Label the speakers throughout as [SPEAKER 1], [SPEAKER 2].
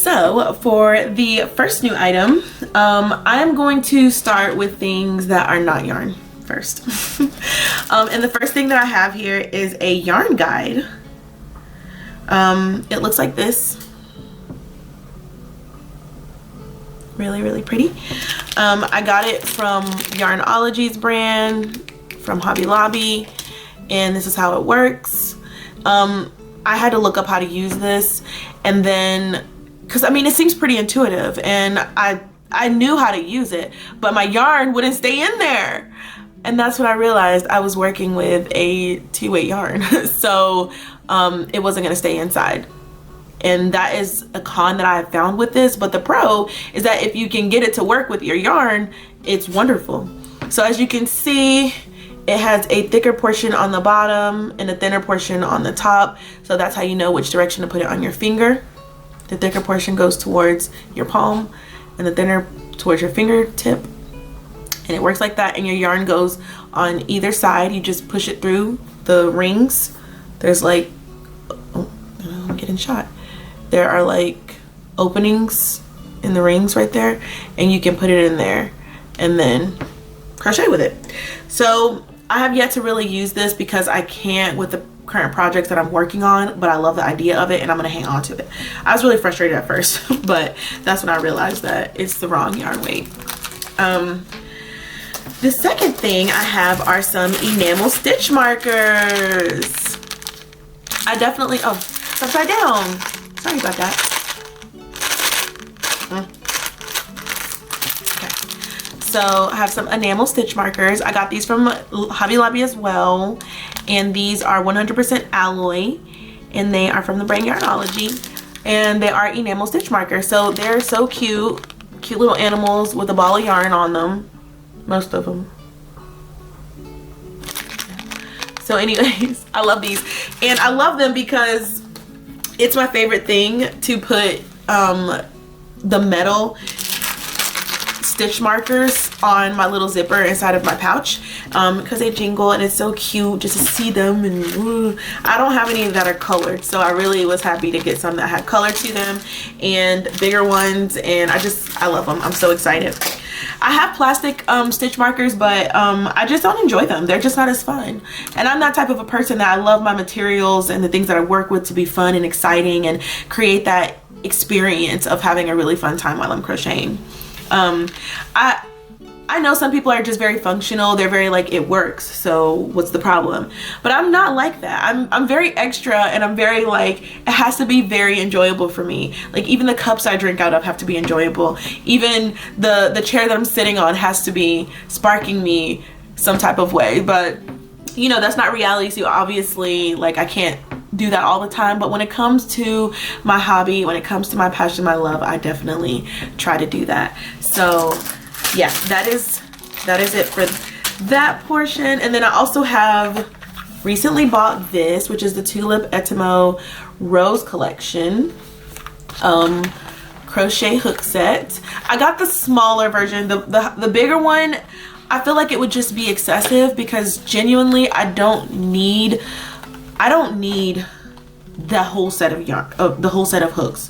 [SPEAKER 1] So for the first new item, I am going to start with things that are not yarn first. And the first thing that I have here is a yarn guide. It looks like this. Really, really pretty. I got it from Yarnology's brand, from Hobby Lobby, and this is how it works. I had to look up how to use this, and then, because I mean, it seems pretty intuitive, and I knew how to use it, but my yarn wouldn't stay in there. And that's when I realized I was working with a 2-weight yarn. So it wasn't gonna stay inside. And that is a con that I have found with this, but the pro is that if you can get it to work with your yarn, it's wonderful. So as you can see, it has a thicker portion on the bottom and a thinner portion on the top. So that's how you know which direction to put it on your finger. The thicker portion goes towards your palm and the thinner towards your fingertip. And it works like that, and your yarn goes on either side. You just push it through the rings. There's like, oh, I'm getting shot. There are like openings in the rings right there, and you can put it in there and then crochet with it. So I have yet to really use this because I can't with the current projects that I'm working on, but I love the idea of it and I'm gonna hang on to it. I was really frustrated at first, but that's when I realized that it's the wrong yarn weight. The second thing I have are some enamel stitch markers. I definitely, oh, it's upside down. Sorry about that. Okay. So I have some enamel stitch markers. I got these from Hobby Lobby as well. And these are 100% alloy. And they are from the brand Yarnology. And they are enamel stitch markers. So they're so cute. Cute little animals with a ball of yarn on them. Most of them. So anyways, I love these. And I love them because it's my favorite thing to put the metal stitch markers on my little zipper inside of my pouch because they jingle and it's so cute just to see them. And I don't have any that are colored, so I really was happy to get some that had color to them and bigger ones, and I love them. I'm so excited. I have plastic stitch markers, but I just don't enjoy them. They're just not as fun. And I'm that type of a person that I love my materials and the things that I work with to be fun and exciting and create that experience of having a really fun time while I'm crocheting. I know some people are just very functional. They're very like, it works, so what's the problem? But I'm not like that. I'm very extra, and I'm very like, it has to be very enjoyable for me. Like even the cups I drink out of have to be enjoyable. Even the chair that I'm sitting on has to be sparking me some type of way. But you know, that's not reality, so obviously like I can't do that all the time. But when it comes to my hobby, when it comes to my passion, my love, I definitely try to do that. So yeah, that is it for that portion. And then I also have recently bought this, which is the Tulip Etimo Rose Collection crochet hook set. I got the smaller version. The bigger one, I feel like it would just be excessive because genuinely I don't need the whole set of yarn, the whole set of hooks.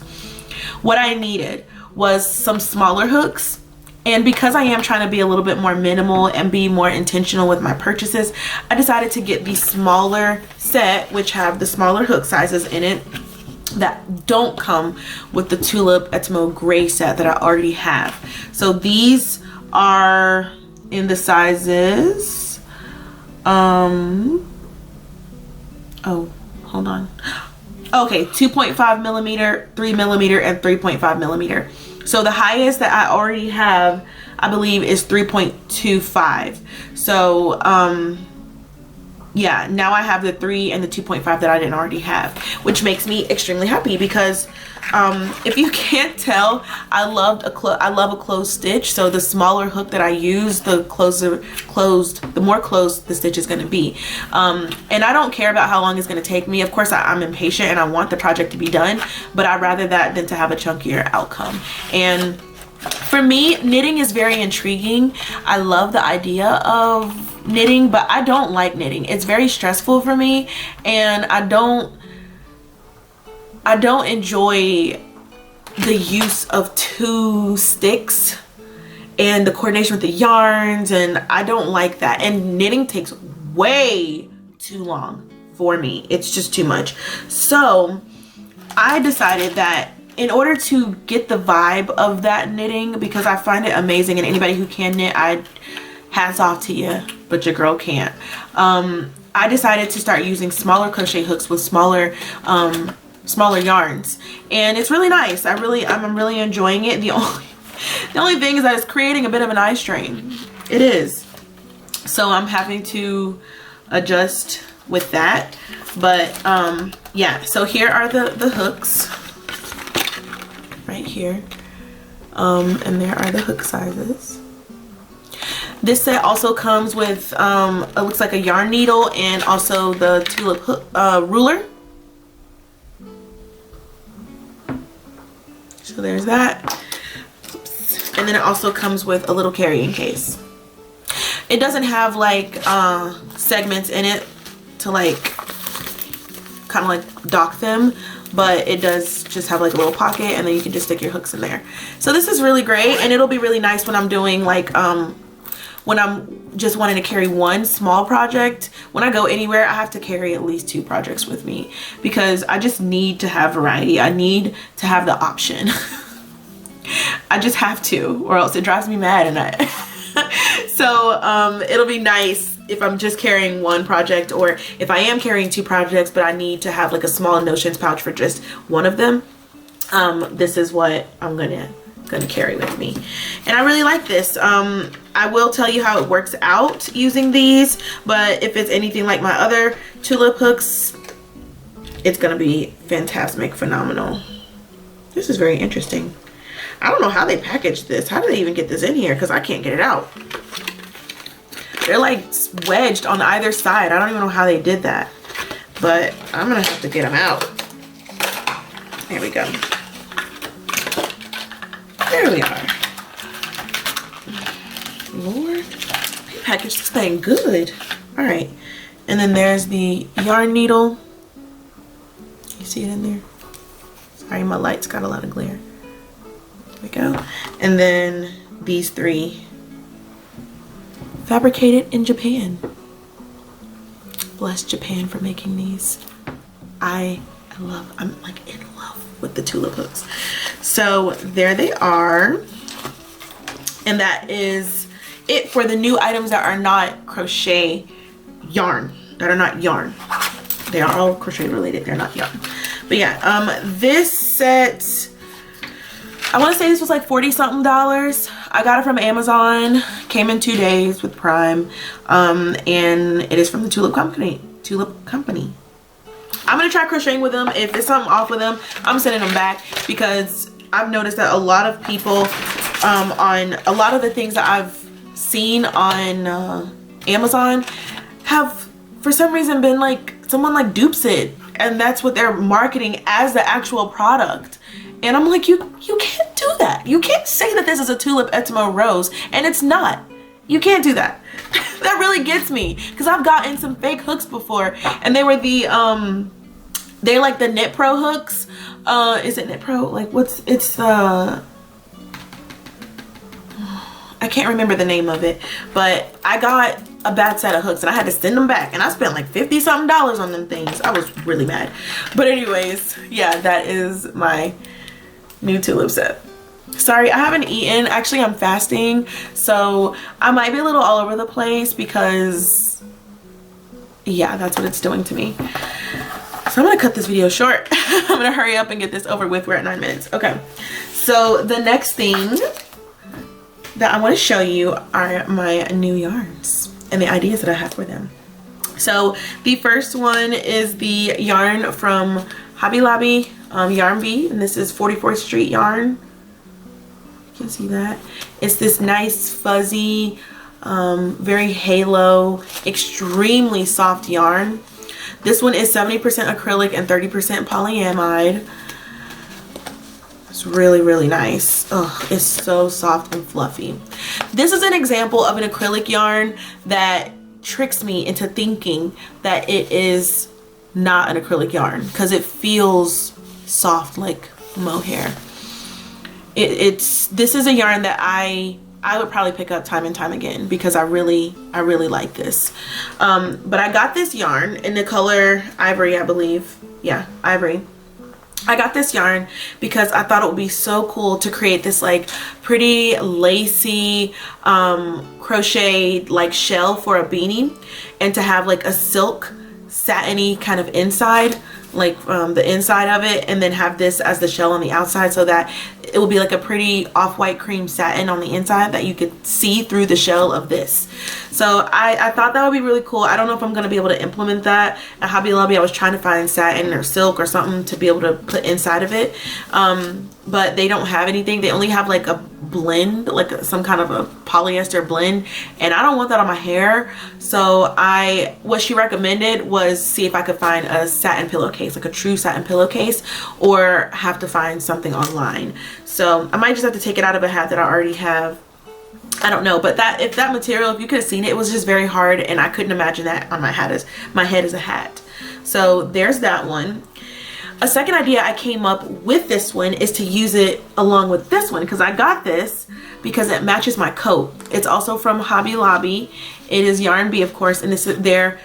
[SPEAKER 1] What I needed was some smaller hooks. And because I am trying to be a little bit more minimal and be more intentional with my purchases, I decided to get the smaller set, which have the smaller hook sizes in it that don't come with the Tulip Etimo gray set that I already have. So these are in the sizes, oh, hold on. Okay, 2.5 millimeter, 3 millimeter, and 3.5 millimeter. So the highest that I already have, I believe, is 3.25. So yeah, now I have the 3 and the 2.5 that I didn't already have, which makes me extremely happy because if you can't tell, I love a closed stitch. So the smaller hook that I use, the more closed the stitch is going to be. And I don't care about how long it's going to take me. Of course, I'm impatient and I want the project to be done, but I'd rather that than to have a chunkier outcome. And for me, knitting is very intriguing. I love the idea of knitting, but I don't like knitting. It's very stressful for me, and I don't enjoy the use of 2 sticks and the coordination with the yarns, and I don't like that. And knitting takes way too long for me. It's just too much. So I decided that in order to get the vibe of that knitting, because I find it amazing, and anybody who can knit, hats off to you, but your girl can't. I decided to start using smaller crochet hooks with smaller yarns, and it's really nice. I'm really enjoying it. The only thing is that it's creating a bit of an eye strain. It is. So I'm having to adjust with that. But yeah, so here are the hooks right here. And there are the hook sizes. This set also comes with it looks like a yarn needle and also the tulip hook, ruler. So there's that. And then it also comes with a little carrying case. It doesn't have like segments in it to like kind of like dock them, but it does just have like a little pocket, and then you can just stick your hooks in there. So this is really great, and it'll be really nice when I'm doing like when I'm just wanting to carry one small project. When I go anywhere, I have to carry at least 2 projects with me because I just need to have variety. I need to have the option. I just have to, or else it drives me mad. And so it'll be nice if I'm just carrying 1 project, or if I am carrying 2 projects but I need to have like a small notions pouch for just one of them. This is what I'm gonna carry with me, and I really like this. I will tell you how it works out using these, but if it's anything like my other tulip hooks, it's gonna be fantastic, phenomenal. This is very interesting. I don't know how they packaged this. How did they even get this in here? Because I can't get it out. They're like wedged on either side. I don't even know how they did that, but I'm gonna have to get them out. There we go. There we are. Lord, they packaged this thing good. All right, and then there's the yarn needle. You see it in there? Sorry, my light's got a lot of glare. There we go. And then these 3, fabricated in Japan. Bless Japan for making these. I'm like in love with the tulip hooks. So there they are. And that is it for the new items that are not crochet yarn, that are not yarn. They are all crochet related, they're not yarn. But yeah, this set, I want to say this was like $40-something. I got it from Amazon, came in 2 days with Prime, and it is from the Tulip Company. I'm gonna try crocheting with them. If there's something off with them, I'm sending them back, because I've noticed that a lot of people on a lot of the things that I've seen on Amazon have for some reason been like, someone like dupes it, and that's what they're marketing as the actual product. And I'm like, you can't do that. You can't say that this is a Tulip Etimo Rose and it's not. You can't do that. That really gets me, because I've gotten some fake hooks before, and they were the they're like the Knit Pro hooks. Is it Knit Pro? Like I can't remember the name of it, but I got a bad set of hooks and I had to send them back, and I spent like $50-something on them things. I was really mad. But anyways, yeah, that is my new tulip set. Sorry, I haven't eaten. Actually, I'm fasting, so I might be a little all over the place because, yeah, that's what it's doing to me. So I'm gonna cut this video short. I'm gonna hurry up and get this over with. We're at 9 minutes. Okay, so the next thing that I want to show you are my new yarns and the ideas that I have for them. So the first one is the yarn from Hobby Lobby, Yarn Bee, and this is 44th Street yarn. You can see that. It's this nice fuzzy, very halo, extremely soft yarn. This one is 70% acrylic and 30% polyamide. It's really, really nice. Oh, it's so soft and fluffy. This is an example of an acrylic yarn that tricks me into thinking that it is not an acrylic yarn, because it feels soft like mohair. this is a yarn that I would probably pick up time and time again because I really like this. But I got this yarn in the color Ivory, I believe. Yeah, Ivory. I got this yarn because I thought it would be so cool to create this like pretty lacy crochet like shell for a beanie, and to have like a silk satiny kind of inside, like the inside of it, and then have this as the shell on the outside, so that it will be like a pretty off-white cream satin on the inside that you could see through the shell of this. So I thought that would be really cool. I don't know if I'm going to be able to implement that at Hobby Lobby. I was trying to find satin or silk or something to be able to put inside of it, but they don't have anything. They only have like a blend, like some kind of a polyester blend, and I don't want that on my hair. So what she recommended was see if I could find a satin pillowcase, like a true satin pillowcase, or have to find something online. So I might just have to take it out of a hat that I already have. I don't know, but if that material, if you could have seen it, it was just very hard, and I couldn't imagine that on my head as a hat. So there's that one. A second idea I came up with this one is to use it along with this one, because I got this because it matches my coat. It's also from Hobby Lobby. It is Yarn Bee, of course, and this is their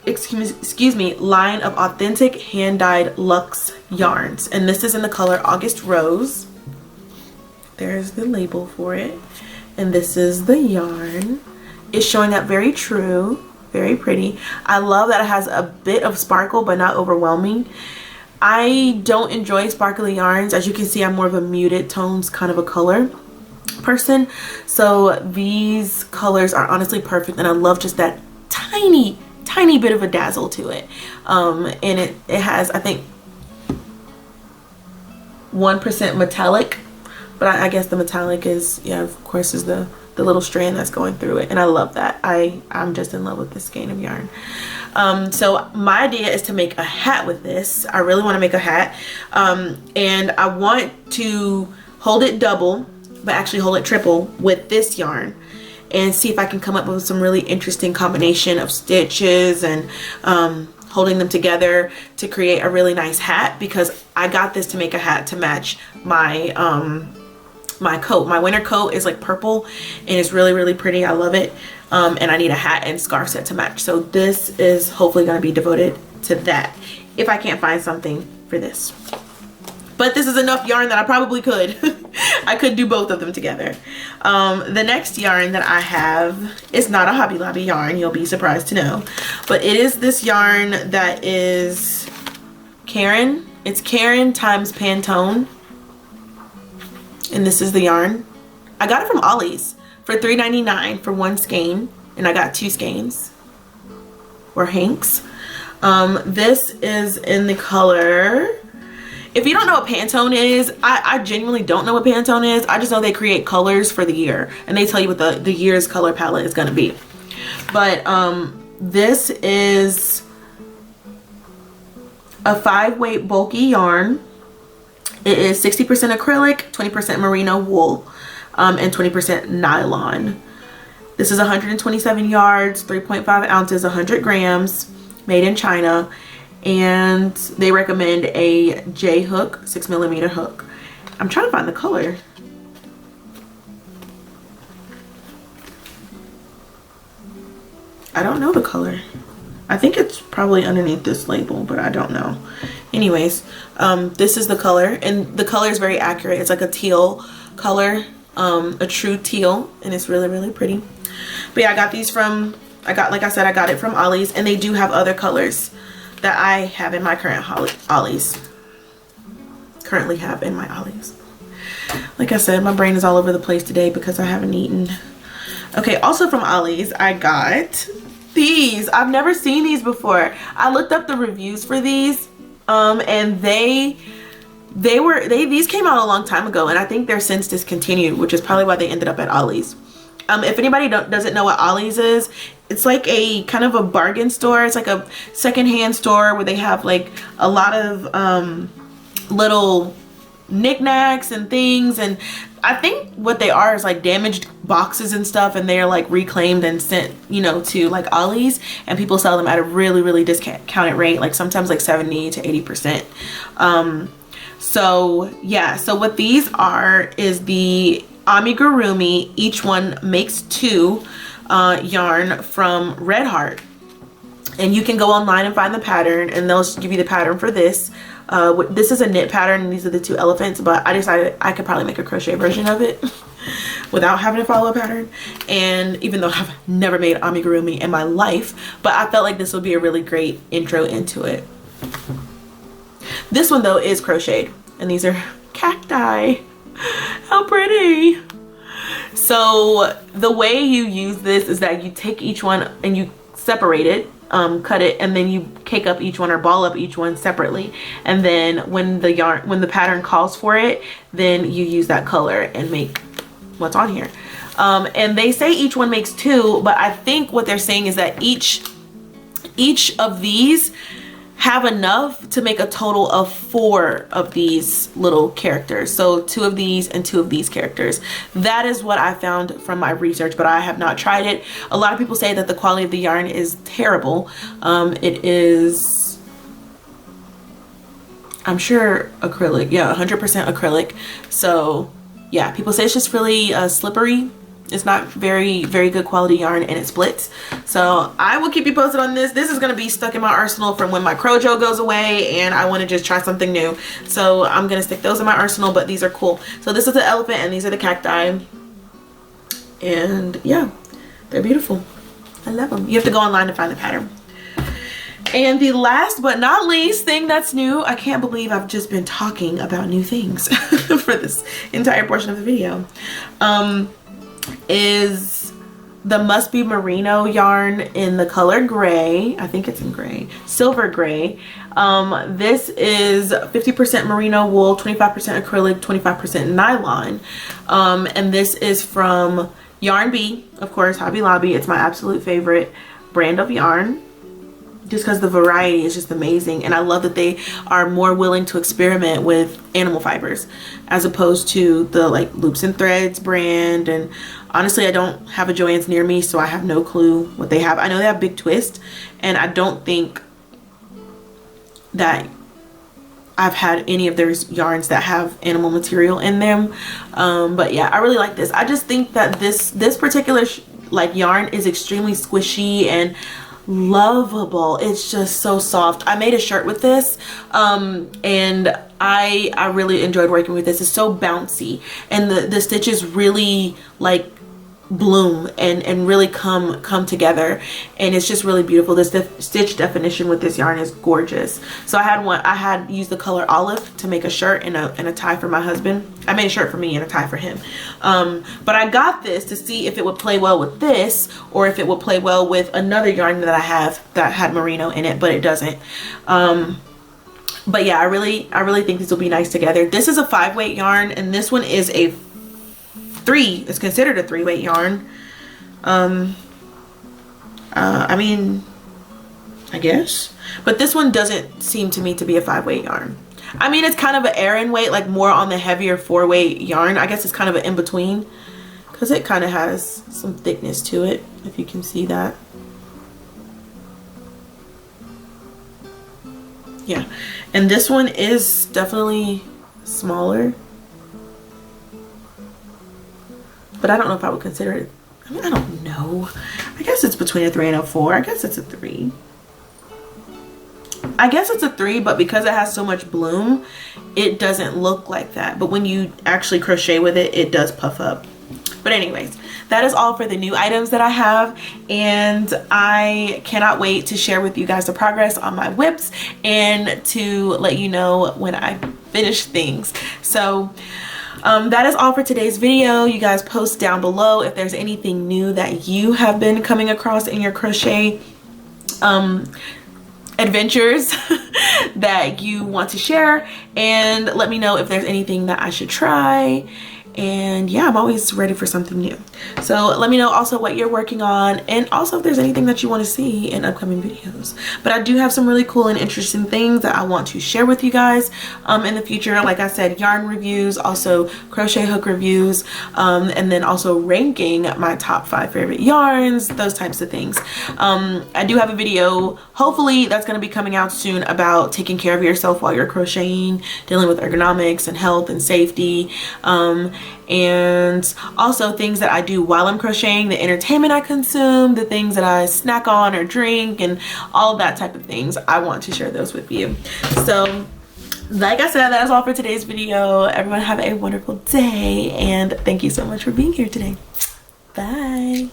[SPEAKER 1] excuse me, line of authentic hand-dyed luxe yarns, and this is in the color August Rose. There's the label for it, and this is the yarn. It's showing up very true, very pretty. I love that it has a bit of sparkle but not overwhelming. I don't enjoy sparkly yarns. As you can see, I'm more of a muted tones kind of a color person, so these colors are honestly perfect, and I love just that tiny bit of a dazzle to it. And it has, I think, 1% metallic, but I guess the metallic is, yeah, of course, is the little strand that's going through it, and I love that. I'm just in love with this skein of yarn. So my idea is to make a hat with this. I really want to make a hat, and I want to hold it double, but actually hold it triple with this yarn, and see if I can come up with some really interesting combination of stitches and holding them together to create a really nice hat, because I got this to make a hat to match my my coat. My winter coat is like purple, and it's really pretty. I love it, and I need a hat and scarf set to match. So this is hopefully going to be devoted to that if I can't find something for this. But this is enough yarn that I probably could. I could do both of them together. The next yarn that I have is not a Hobby Lobby yarn, you'll be surprised to know. But it is this yarn that is Karen. It's Karen times Pantone. And this is the yarn. I got it from Ollie's for $3.99 for one skein. And I got 2 skeins. Or hanks. This is in the color... If you don't know what Pantone is, I genuinely don't know what Pantone is. I just know they create colors for the year, and they tell you what the year's color palette is going to be. But this is a 5-weight bulky yarn. It is 60% acrylic, 20% merino wool, and 20% nylon. This is 127 yards, 3.5 ounces, 100 grams, made in China. And they recommend a J hook, 6mm hook. I'm trying to find the color. I don't know the color. I think it's probably underneath this label, but I don't know. Anyways, this is the color, and the color is very accurate. It's like a teal color, a true teal, and it's really pretty. But yeah, I got these from, like I said, I got it from Ollie's, and they do have other colors that I have in my current Ollie's. Currently have in my Ollie's. Like I said, my brain is all over the place today because I haven't eaten. Okay, also from Ollie's, I got these. I've never seen these before. I looked up the reviews for these, and these came out a long time ago, and I think they're since discontinued, which is probably why they ended up at Ollie's. If anybody doesn't know what Ollie's is, it's like a kind of a bargain store. It's like a secondhand store where they have like a lot of little knickknacks and things, and I think what they are is like damaged boxes and stuff, and they're like reclaimed and sent, you know, to like Ollie's, and people sell them at a really discounted rate, like sometimes like 70 to 80%. So yeah, so what these are is the amigurumi. Each one makes 2 yarn from Red Heart. And you can go online and find the pattern, and they'll give you the pattern for this. This is a knit pattern, and these are the 2 elephants, but I decided I could probably make a crochet version of it without having to follow a pattern. And even though I've never made amigurumi in my life, but I felt like this would be a really great intro into it. This one though is crocheted, and these are cacti. How pretty. So the way you use this is that you take each one and you separate it, cut it, and then you cake up each one or ball up each one separately, and then when the pattern calls for it, then you use that color and make what's on here. And they say each one makes 2, but I think what they're saying is that each of these have enough to make a total of 4 of these little characters. So 2 of these and 2 of these characters. That is what I found from my research, but I have not tried it. A lot of people say that the quality of the yarn is terrible. It is, I'm sure, acrylic. Yeah, 100% acrylic. So yeah, people say it's just really slippery. It's not very good quality yarn, and it splits. So I will keep you posted on this. This is going to be stuck in my arsenal from when my Crojo goes away, and I want to just try something new. So I'm going to stick those in my arsenal, but these are cool. So this is the elephant, and these are the cacti. And yeah, they're beautiful. I love them. You have to go online to find the pattern. And the last but not least thing that's new, I can't believe I've just been talking about new things for this entire portion of the video, is the Must Be Merino yarn in the color gray. I think it's in gray, silver gray. This is 50% merino wool, 25% acrylic, 25% nylon. And this is from Yarn Bee, of course, Hobby Lobby. It's my absolute favorite brand of yarn, just because the variety is just amazing. And I love that they are more willing to experiment with animal fibers as opposed to the like Loops and Threads brand. And honestly, I don't have a Joann's near me, so I have no clue what they have. I know they have Big Twist, and I don't think that I've had any of their yarns that have animal material in them. But yeah, I really like this. I just think that this particular like yarn is extremely squishy and lovable. It's just so soft. I made a shirt with this, and I really enjoyed working with this. It's so bouncy, and the stitches really like bloom and really come together, and it's just really beautiful. This stitch definition with this yarn is gorgeous. So I had used the color olive to make a shirt and a tie for my husband. I made a shirt for me and a tie for him, but I got this to see if it would play well with this or if it would play well with another yarn that I have that had merino in it, but it doesn't. But yeah, I really think these will be nice together. This is a 5-weight yarn, and this one is a 3. It's considered a 3-weight yarn. I mean, I guess, but this one doesn't seem to me to be a 5-weight yarn. I mean, it's kind of an Aran weight, like more on the heavier 4-weight yarn. I guess it's kind of an in-between because it kind of has some thickness to it, if you can see that. Yeah, and this one is definitely smaller, but I don't know if I would consider it. I mean, I don't know. I guess it's between a 3 and a 4. I guess it's a 3. I guess it's a 3, but because it has so much bloom, it doesn't look like that. But when you actually crochet with it, it does puff up. But anyways, that is all for the new items that I have, and I cannot wait to share with you guys the progress on my whips and to let you know when I finish things. So that is all for today's video. You guys post down below if there's anything new that you have been coming across in your crochet adventures that you want to share, and let me know if there's anything that I should try. And yeah, I'm always ready for something new. So let me know also what you're working on, and also if there's anything that you want to see in upcoming videos. But I do have some really cool and interesting things that I want to share with you guys in the future. Like I said, yarn reviews, also crochet hook reviews, and then also ranking my top 5 favorite yarns, those types of things. I do have a video, hopefully that's going to be coming out soon, about taking care of yourself while you're crocheting, dealing with ergonomics and health and safety, and also things that I do while I'm crocheting, the entertainment I consume, the things that I snack on or drink, and all of that type of things. I want to share those with you. So like I said, that is all for today's video. Everyone have a wonderful day, and thank you so much for being here today. Bye.